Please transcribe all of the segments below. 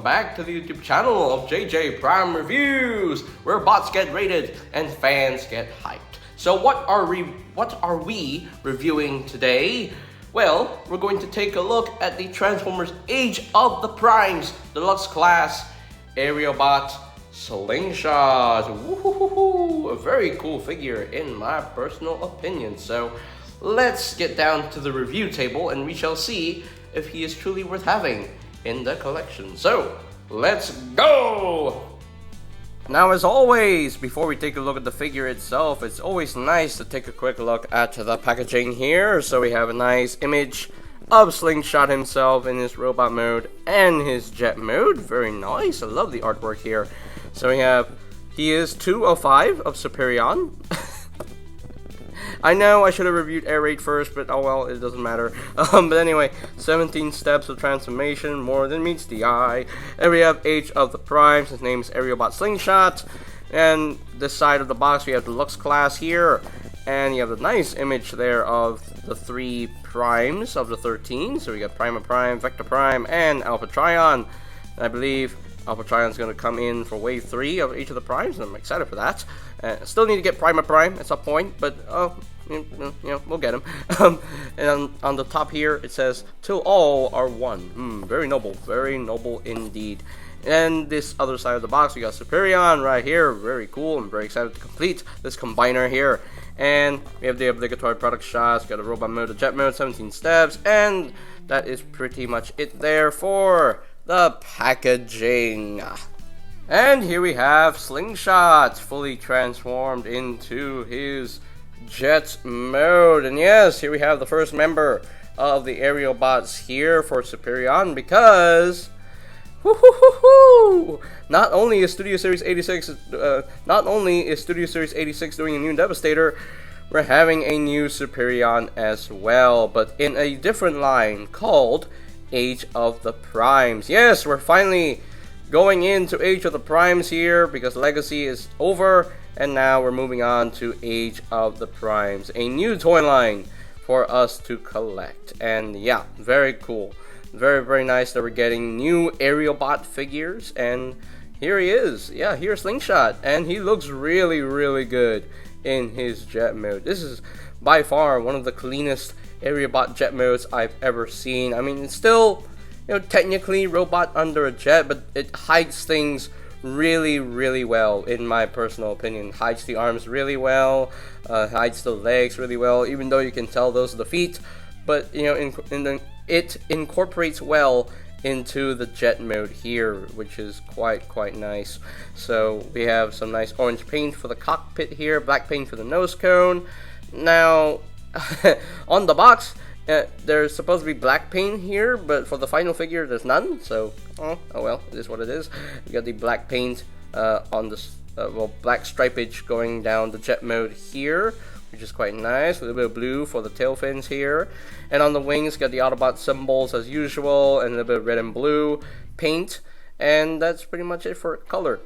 welcome back to the YouTube channel of JJ Prime Reviews, where bots get rated and fans get hyped. So what are we reviewing today? Well, we're going to take a look at the Transformers Age of the Primes Deluxe Class Aerialbot Slingshot. Woohoo! A very cool figure in my personal opinion. So let's get down to the review table and we shall see if he is truly worth having in the collection. So let's go! Now, as always, before we take a look at the figure itself, it's always nice to take a quick look at the packaging here. So we have a nice image of Slingshot himself in his robot mode and his jet mode. Very nice. I love the artwork here. So he is 2 of 5 of Superion. I know I should have reviewed Air Raid first, but oh well, it doesn't matter. But anyway, 17 steps of transformation, more than meets the eye. And we have Age of the Primes. His name is Aerialbot Slingshot. And this side of the box, we have Deluxe Class here. And you have a nice image there of the 3 primes of the 13. So we got Prima Prime, Vector Prime, and Alpha Trion. And I believe Alpha Trion's going to come in for wave 3 of each of the primes, and I'm excited for that. Still need to get Prima Prime at some point, but we'll get him. And on the top here it says, "Till all are one." Very noble indeed. And this other side of the box, we got Superion right here. Very cool. I'm very excited to complete this combiner here. And we have the obligatory product shots. Got a robot mode, a jet mode, 17 steps, and that is pretty much it there for the packaging. And here we have Slingshot fully transformed into his jet mode. And yes, here we have the first member of the Aerialbots here for Superion, because not only is Studio Series 86 doing a new Devastator, we're having a new Superion as well, but in a different line called Age of the Primes. Yes, we're finally going into Age of the Primes here, because Legacy is over, and now we're moving on to Age of the Primes, a new toy line for us to collect. And yeah, very cool. Very nice that we're getting new Aerialbot figures, and here he is. Yeah, here's Slingshot, and he looks really good in his jet mode. This is by far one of the cleanest Aerialbot jet modes I've ever seen. I mean, it's still, technically robot under a jet, but it hides things really well, in my personal opinion. Hides the arms really well, hides the legs really well, even though you can tell those are the feet. But it incorporates well into the jet mode here, which is quite nice. So we have some nice orange paint for the cockpit here, black paint for the nose cone. Now on the box, there's supposed to be black paint here, but for the final figure there's none, so oh well, it is what it is. You got the black paint on this black stripage going down the jet mode here, which is quite nice. A little bit of blue for the tail fins here, and on the wings got the Autobot symbols as usual, and a little bit of red and blue paint, and that's pretty much it for color.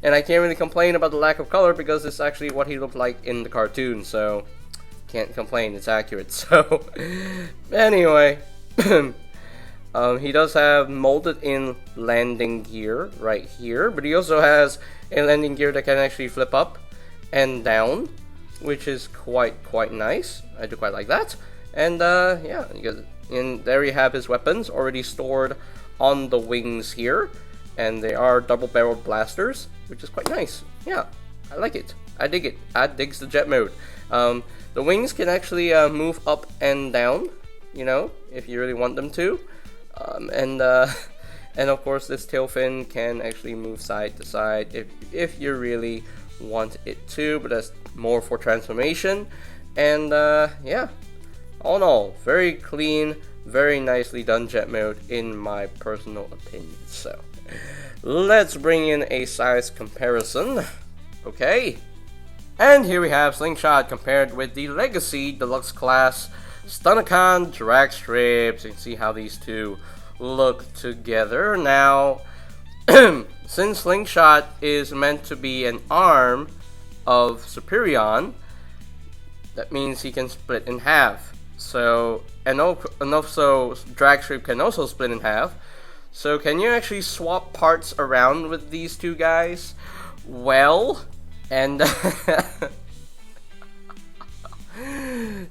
And I can't really complain about the lack of color, because it's actually what he looked like in the cartoon, so can't complain, it's accurate. So anyway, he does have molded in landing gear right here, but he also has a landing gear that can actually flip up and down, which is quite nice. I do quite like that. And yeah, and there you have his weapons already stored on the wings here, and they are double-barreled blasters, which is quite nice. Yeah, I like it. I dig it. I digs the jet mode. The wings can actually move up and down, if you really want them to. And of course, this tail fin can actually move side to side if you really want it to, but that's more for transformation. And yeah, all in all, very clean, very nicely done jet mode in my personal opinion. So let's bring in a size comparison. Okay, and here we have Slingshot compared with the Legacy Deluxe Class Stunnicon drag strips. You can see how these two look together. Now, since Slingshot is meant to be an arm of Superion, that means he can split in half. So, and also drag strip can also split in half. So can you actually swap parts around with these two guys? Well, and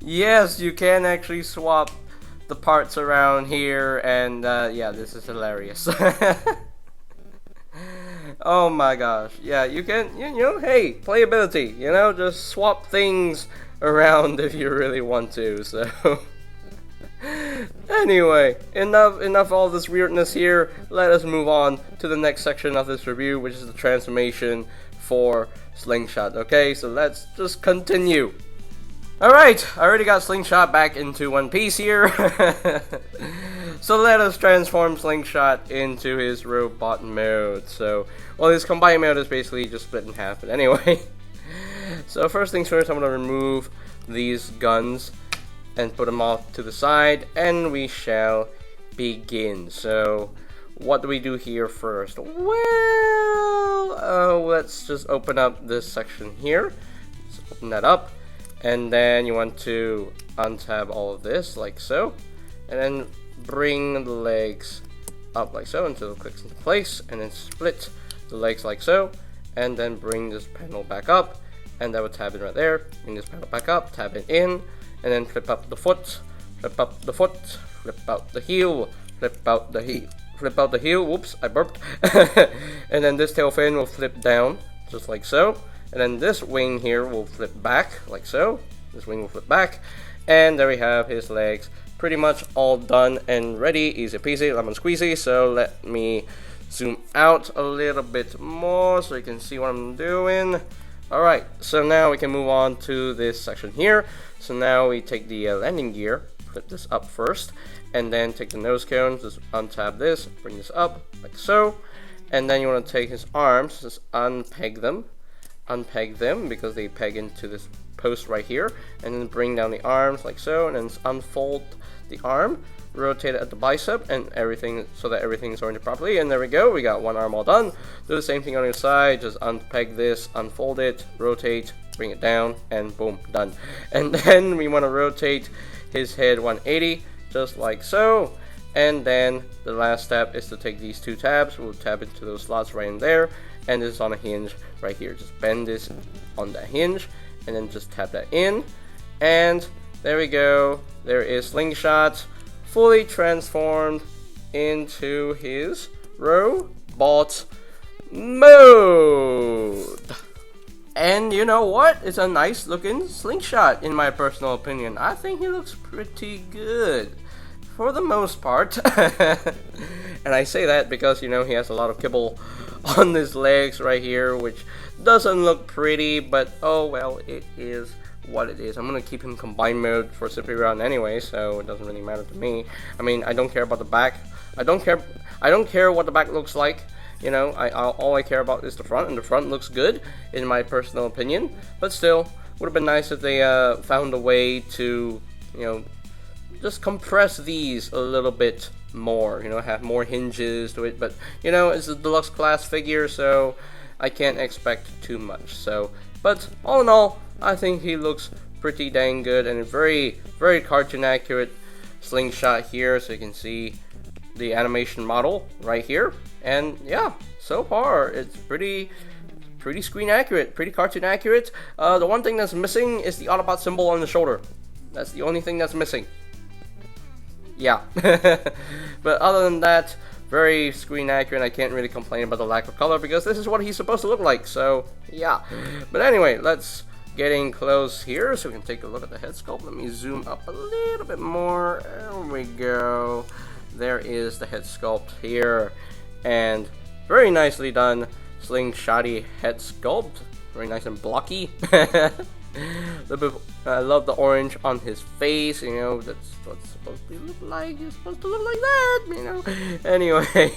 yes, you can actually swap the parts around here, and yeah, this is hilarious. Oh my gosh, yeah, you can, you know, hey, playability, you know, just swap things around if you really want to, so. Anyway, enough all this weirdness here. Let us move on to the next section of this review, which is the transformation for Slingshot. Okay, so let's just continue. Alright, I already got Slingshot back into one piece here. So let us transform Slingshot into his robot mode. So, well, his combined mode is basically just split in half, but anyway. So first things first, I'm going to remove these guns and put them off to the side, and we shall begin. So what do we do here first? Well, let's just open up this section here. Let's open that up, and then you want to untab all of this like so, and then bring the legs up like so until it clicks into place, and then split the legs like so, and then bring this panel back up, and that would tab it right there. Bring this panel back up, tab it in, and then flip up the foot, flip up the foot, flip out the heel, flip out the heel, flip out the heel, whoops, I burped. And then this tail fin will flip down, just like so. And then this wing here will flip back, like so. This wing will flip back. And there we have his legs, pretty much all done and ready, easy peasy, lemon squeezy. So let me zoom out a little bit more so you can see what I'm doing. Alright, so now we can move on to this section here. So now we take the landing gear, flip this up first, and then take the nose cone, just untab this, bring this up, like so. And then you want to take his arms, just unpeg them because they peg into this post right here, and then bring down the arms like so, and then unfold the arm, rotate it at the bicep, and everything so that everything is oriented properly. And there we go, we got one arm all done. Do the same thing on your side, just unpeg this, unfold it, rotate, bring it down, and boom, done. And then we want to rotate his head 180, just like so. And then the last step is to take these two tabs, we'll tab into those slots right in there, and this is on a hinge right here. Just bend this on that hinge, and then just tap that in, and there we go. There is Slingshot fully transformed into his robot mode. And you know what? It's a nice looking Slingshot in my personal opinion. I think he looks pretty good for the most part. And I say that because, you know, he has a lot of kibble on his legs right here, which doesn't look pretty, but oh well, it is what it is. I'm gonna keep him combined mode for Superion anyway, so it doesn't really matter to me. I mean, I don't care about the back. I don't care what the back looks like. You know, all I care about is the front, and the front looks good in my personal opinion. But still, would have been nice if they found a way to, you know, just compress these a little bit more. You know, have more hinges to it. But you know, it's a deluxe class figure, so I can't expect too much. So, but all in all, I think he looks pretty dang good, and a very, very cartoon accurate Slingshot here, so you can see the animation model right here. And yeah, so far it's pretty screen accurate, pretty cartoon accurate. The one thing that's missing is the Autobot symbol on the shoulder. That's the only thing that's missing. Yeah. But other than that, very screen accurate. I can't really complain about the lack of color because this is what he's supposed to look like, so yeah. But anyway, let's getting close here so we can take a look at the head sculpt. Let me zoom up a little bit more. There we go. There is the head sculpt here, and very nicely done Slingshotty head sculpt. Very nice and blocky. I love the orange on his face, you know, that's what it's supposed to look like. It's supposed to look like that, you know. Anyway,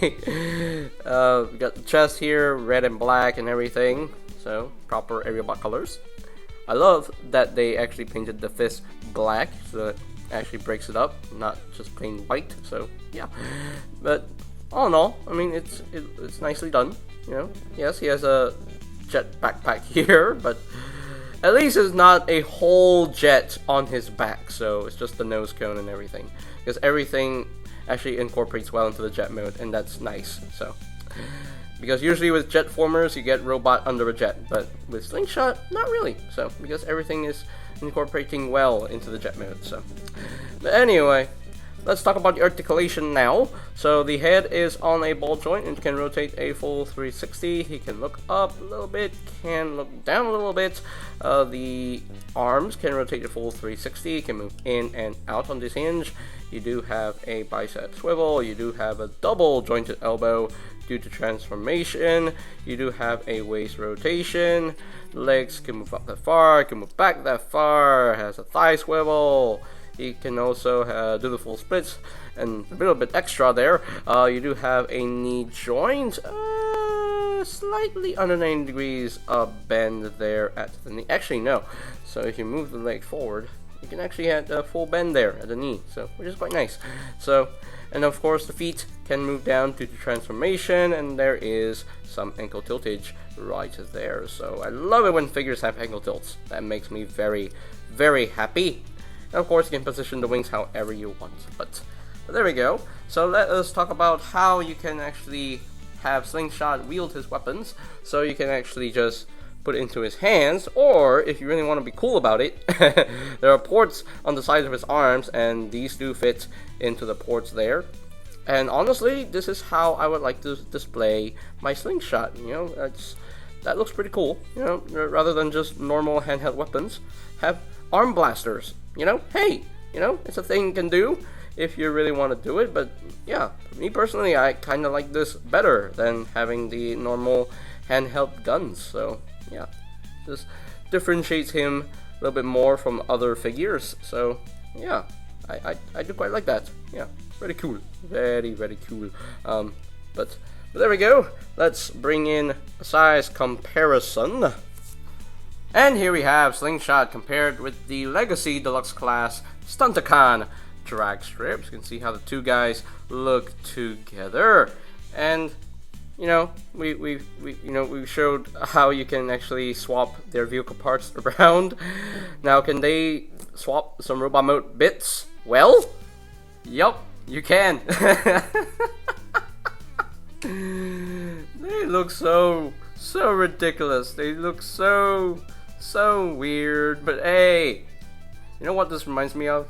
we got the chest here, red and black and everything, so proper aerialbot colors. I love that they actually painted the fist black, so it actually breaks it up, not just plain white. So yeah, but all in all, I mean, it's nicely done. You know, yes, he has a jet backpack here, but at least it's not a whole jet on his back. So it's just the nose cone and everything, because everything actually incorporates well into the jet mode, and that's nice. So, because usually with jet formers you get robot under a jet, but with Slingshot, not really. So, because everything is incorporating well into the jet mode. So, but anyway, let's talk about the articulation now. So the head is on a ball joint and can rotate a full 360. He can look up a little bit, can look down a little bit. The arms can rotate a full 360. He can move in and out on this hinge. You do have a bicep swivel. You do have a double jointed elbow due to transformation. You do have a waist rotation. Legs can move up that far, can move back that far. Has a thigh swivel. You can also do the full splits and a little bit extra there. You do have a knee joint, slightly under 90 degrees bend there at the knee. Actually, no. So if you move the leg forward, you can actually have a full bend there at the knee, so which is quite nice. So, and of course the feet can move down due to transformation, and there is some ankle tiltage right there. So I love it when figures have ankle tilts. That makes me very, very happy. And of course, you can position the wings however you want. But there we go. So let us talk about how you can actually have Slingshot wield his weapons. So you can actually just put it into his hands, or if you really want to be cool about it, there are ports on the sides of his arms, and these do fit into the ports there. And honestly, this is how I would like to display my Slingshot. You know, that looks pretty cool. You know, rather than just normal handheld weapons, have arm blasters. You know, hey, you know, it's a thing you can do if you really want to do it. But yeah, me personally, I kind of like this better than having the normal handheld guns. So yeah, this differentiates him a little bit more from other figures. So yeah, I do quite like that. Yeah, very cool, very, very cool. But there we go. Let's bring in a size comparison. And here we have Slingshot compared with the Legacy Deluxe class Stunticon drag strips. You can see how the two guys look together. And you know, we showed how you can actually swap their vehicle parts around. Now, can they swap some robot mode bits? Well, yup, you can. They look so ridiculous. They look so weird. But hey, you know what this reminds me of?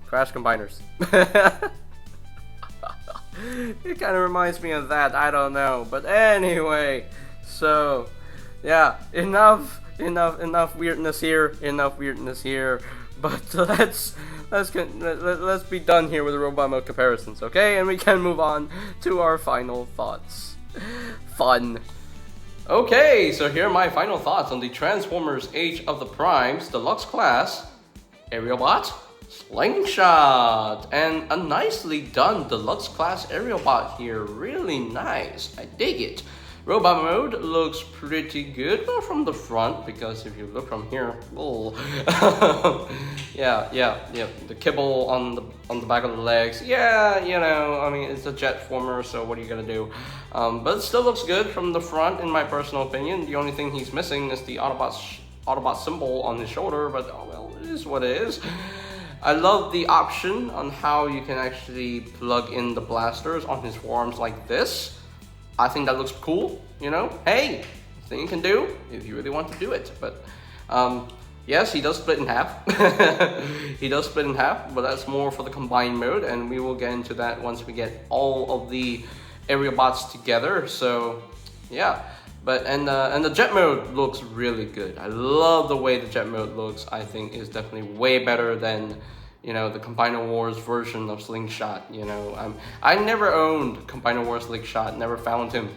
Crash Combiners. It kind of reminds me of that. I don't know, but anyway. So yeah, enough weirdness here. Enough weirdness here. But let's be done here with the robot mode comparisons, okay? And we can move on to our final thoughts. Fun. Okay, so here are my final thoughts on the Transformers Age of the Primes Deluxe Class Aerialbot Slingshot, and a nicely done Deluxe Class Aerialbot here. Really nice. I dig it. Robot mode looks pretty good, not from the front, because if you look from here, oh. yeah, the kibble on the back of the legs. Yeah, you know, I mean, it's a jet former, so what are you gonna do? But it still looks good from the front, in my personal opinion. The only thing he's missing is the Autobot symbol on his shoulder, but oh well, it is what it is. I love the option on how you can actually plug in the blasters on his forearms like this. I think that looks cool, you know? Hey, thing you can do if you really want to do it. But yes, he does split in half. He does split in half, but that's more for the combined mode, and we will get into that once we get all of the Aerialbots together. So yeah, but and the jet mode looks really good. I love the way the jet mode looks. I think is definitely way better than, you know, the Combiner Wars version of Slingshot. You know, I never owned Combiner Wars Slingshot, never found him,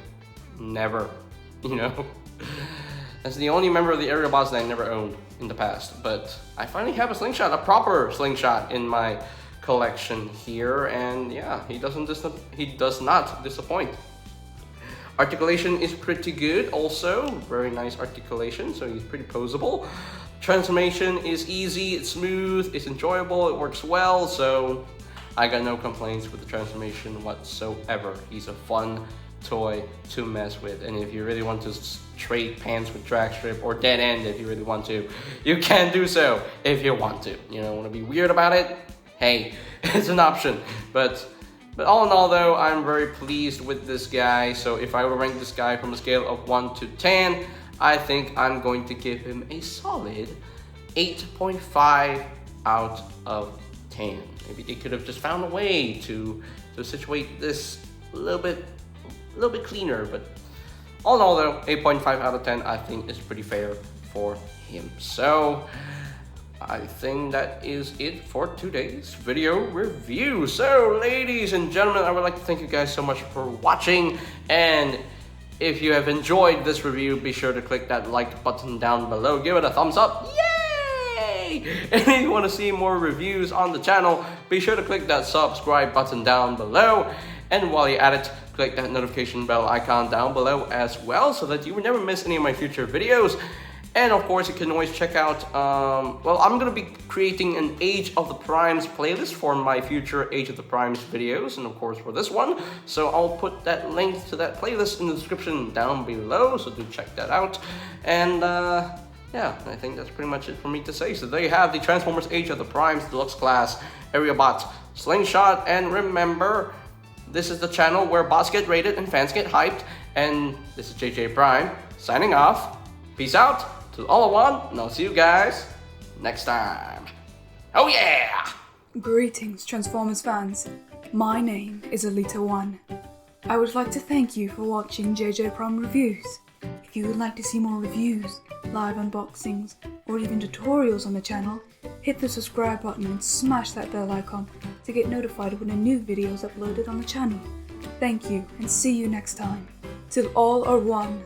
never, you know. That's the only member of the Aerialbots that I never owned in the past. But I finally have a Slingshot, a proper Slingshot in my collection here, and yeah, he does not disappoint. Articulation is pretty good also, very nice articulation, so he's pretty posable. Transformation is easy, it's smooth, it's enjoyable, it works well, so I got no complaints with the transformation whatsoever. He's a fun toy to mess with, and if you really want to trade pants with drag strip or dead end, if you really want to, you can do so if you want to. You know, want to be weird about it? Hey, it's an option. But But all in all though, I'm very pleased with this guy. So if I were to rank this guy from a scale of 1 to 10, I think I'm going to give him a solid 8.5 out of 10. Maybe they could have just found a way to situate this a little bit cleaner, but all in all though, 8.5 out of 10 I think is pretty fair for him. So I think that is it for today's video review. So ladies and gentlemen, I would like to thank you guys so much for watching, and if you have enjoyed this review, be sure to click that like button down below, give it a thumbs up, yay! And if you want to see more reviews on the channel, be sure to click that subscribe button down below, and while you're at it, click that notification bell icon down below as well, so that you will never miss any of my future videos. And of course, you can always check out, well, I'm going to be creating an Age of the Primes playlist for my future Age of the Primes videos, and of course for this one. So I'll put that link to that playlist in the description down below, so do check that out. And yeah, I think that's pretty much it for me to say. So there you have the Transformers Age of the Primes Deluxe Class aerialbots Slingshot. And remember, this is the channel where bots get rated and fans get hyped. And this is JJ Prime signing off. Peace out to all of one, and I'll see you guys next time. Oh yeah! Greetings, Transformers fans. My name is Alita1. I would like to thank you for watching JJ Prime Reviews. If you would like to see more reviews, live unboxings, or even tutorials on the channel, hit the subscribe button and smash that bell icon to get notified when a new video is uploaded on the channel. Thank you, and see you next time. Till all are one.